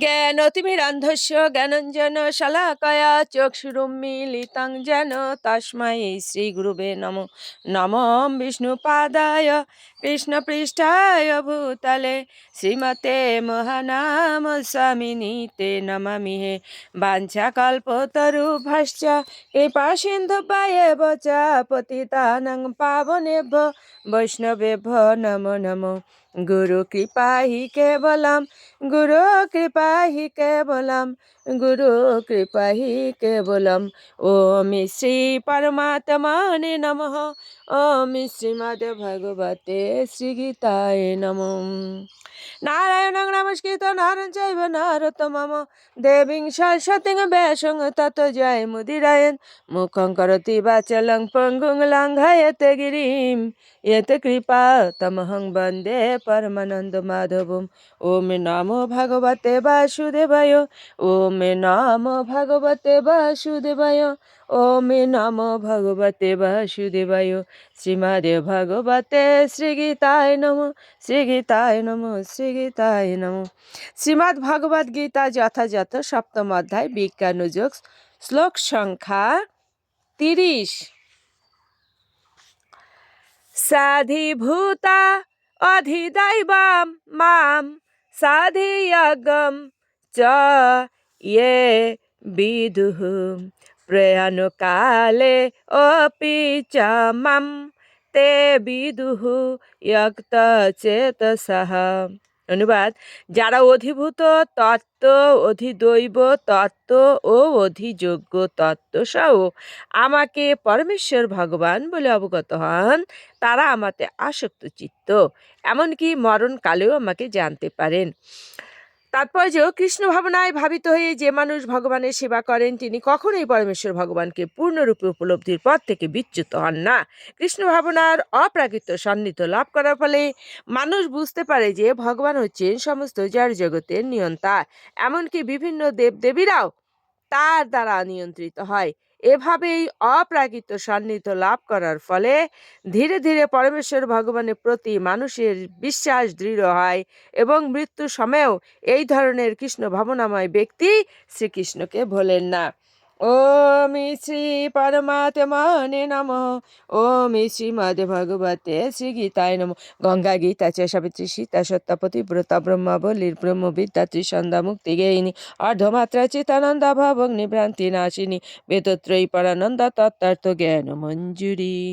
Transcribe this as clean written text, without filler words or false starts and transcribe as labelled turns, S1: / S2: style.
S1: জ্ঞানতিমিরান্ধস্য জ্ঞানঞ্জন শলাকয়া চক্ষুরুন্মীলিतं যেন তস্मै শ্রীগুরুবে নমঃ। নমঃ বিষ্ণুপাদায় কৃষ্ণপৃষ্ঠায় ভূতলে শ্রীমতে মহানাম স্বামিনীতে নমামি হে। বাঞ্ছাকল্পতরুভ্যশ্চ কৃপা সিন্ধুভ্যেব চ পতিতানাং পাবনেভ্যো বৈষ্ণবেভ্যো নমো নমঃ। গুরু কৃপা হি কেবলম, গুরু কৃপা হি কেবলম, গুরু কৃপা হি কেবলম। ওম শ্রী পরমাত্মনে নমঃ। ওম শ্রীমদ্ ভগবতে শ্রীগীতায় নমঃ। নারায়ণং নমস্কৃত নরং চৈব নরোত্তমম দেবীং সরস্বতীং ব্যাসং ততো জয়মুদীরয়েৎ। মুখং করোতি বাচালং পঙ্গুং লঙ্ঘয়তে গিরিম यत् कृपा तमहं वन्दे परमानन्दमाधवम्। ओम नमो भगवते वासुदेवाय। ओम नमो भगवते वासुदेवाय। ओम नमो भगवते वासुदेवाय। श्रीमद् भगवते श्रीगीताय नमः। श्रीगीताय नमः। श्रीगीताय नमः। শ্রীমদ্ ভগবদ গীতা যথাযথ সপ্তম অধ্যায় বিজ্ঞানযোগ শ্লোক সংখ্যা 30। সাধিভূতা অধিदैवं মাম সাধিয়জ্ঞম চ ইয়ে বিদুঃ প্রয়াণকালে অপি চ মাম তে বিদুঃ যক্তচেতসঃ। অনুবাদ: যারা অধিভূত তত্ত্ব, অধিদৈব তত্ত্ব ও অধিযোগ্য তত্ত্ব সহ আমাকে পরমেশ্বর ভগবান বলে অবগত হন, তারা আমাতে আসক্ত চিত্ত, এমনকি মরণকালেও আমাকে জানতে পারেন। তাৎপর্য: কৃষ্ণ ভাবনায় ভাবিত হয়ে যে মানুষ ভগবানের সেবা করেন তিনি কখনোই পরমেশ্বর ভগবানকে পূর্ণরূপে উপলব্ধির পথ থেকে বিচ্যুত হন না। কৃষ্ণ ভাবনার অপ্রাকৃত সান্নিধ্য লাভ করার ফলে মানুষ বুঝতে পারে যে ভগবান হচ্ছেন সমস্ত জড় জগতের নিয়ন্তা, এমনকি বিভিন্ন দেবদেবীরাও তার দ্বারা নিয়ন্ত্রিত হয়। এভাবেই অপ্রাকৃত সান্নিধ্য লাভ করার ফলে ধীরে ধীরে পরমেশ্বর ভগবানের প্রতি মানুষের বিশ্বাস দৃঢ় হয় এবং মৃত্যুর সময়েও এই ধরনের কৃষ্ণ ভাবনাময় ব্যক্তি শ্রীকৃষ্ণকে ভোলেন না। ওম শ্রী পরমাত্মনে নমঃ। ওম শ্রীমদ্ ভগবতে শ্রীগীতায় নমঃ। গঙ্গা গীতা চ সাবিত্রী সীতা সত্যপতি ব্রতা ব্রহ্মাবলীর ব্রহ্মবিদ্যা ত্রিসন্ধ্যা মুক্তি গেয়িনী অর্ধমাত্রা চিতানন্দা ভবং নিভ্রান্তি নাশিনী বেদত্রয়ী পরানন্দা তত্ত্বার্থ জ্ঞান মঞ্জুরি।